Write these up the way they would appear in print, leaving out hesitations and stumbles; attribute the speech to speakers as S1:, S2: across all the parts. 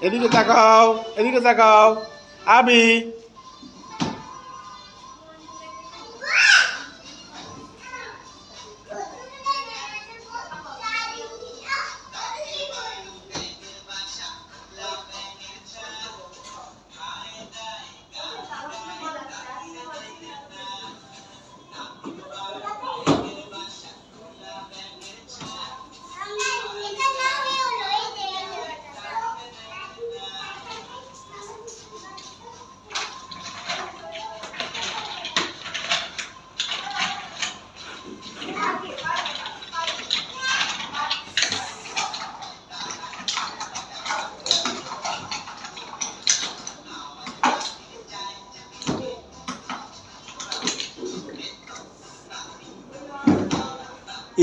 S1: এদিকে তাকাও, এদিকে তাকাও। আবি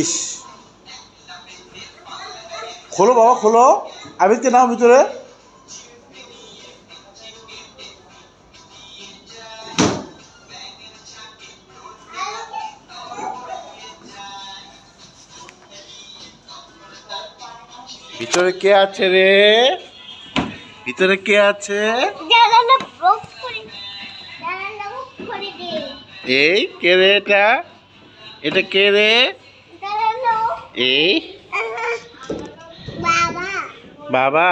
S1: ইস, খোলো বাবা খোলো। আবিরকে নাও ভিতরে। ভিতরে কে আছে রে? ভিতরে কে আছে? এই কে রে? এটা এটা কে রে? এই বাবা।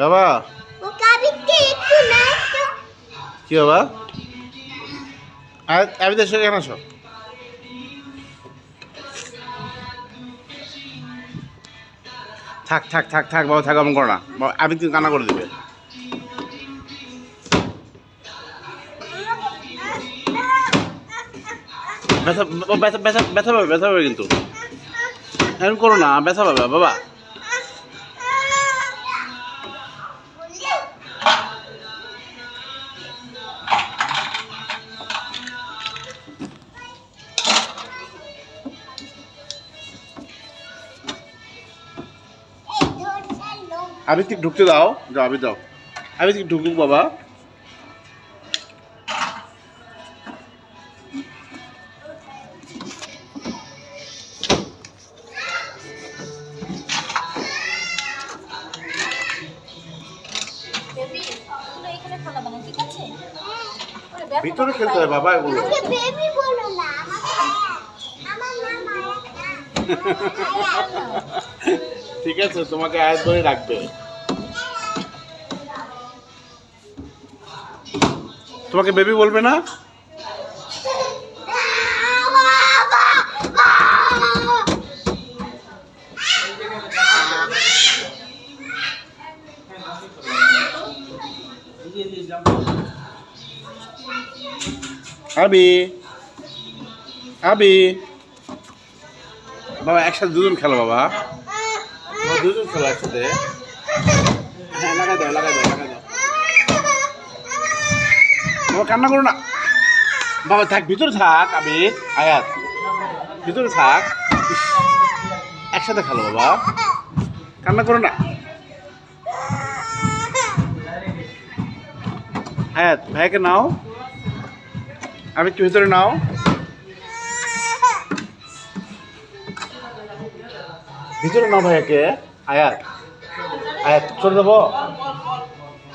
S1: বাবা কি বাবা? আমি তো কেন আসো? থাক থাক থাক থাক বাবা, থাক এমন করো না। আমি কিন্তু কান্না করে দেবে। ব্যথা ব্যথা ব্যথা ব্যথা পাবে, ব্যথা পাবে কিন্তু। এমন করো না, ব্যথা পাবে বাবা। আবি ঠিক ঢুকতে দাও, যাও আবি যাও। আবি ঠিক ঢুকুক বাবা। ভিতরে খেলতে হয় বাবা এগুলো। ঠিক আছে, তোমাকে আয়াত ধরে রাখবে। তোমাকে বেবি বলবে না? আবি আবি বাবা, একসাথে দুজন খেলো বাবা। দুজন খেলো একসাথে। হ্যাঁ লাগাই দাও লাগাই দাও লাগাই দাও। বাবা কান্না করো না বাবা, থাক ভিতরে থাক। আবির আয়াত ভিতরে থাক, একসাথে খেলো বাবা, কান্না করো না। আয়াত ভাইকে নাও, আমি একটু ভিতরে নাও। ভিতরে নাও ভাইয়াকে। আয়াত আয়াত চলে যাবো,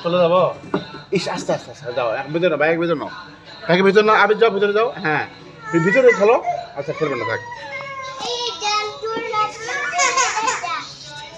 S1: চলে যাবো। ইস আস্তে আস্তে আস্তে যাও, এক ভিতরে ভাইকে ভিতরে নাও, ভাইকে ভিতরে নাও। আবির যাও ভিতরে যাও। হ্যাঁ ভিতরে খেলো। আচ্ছা খেলবে না, থাক।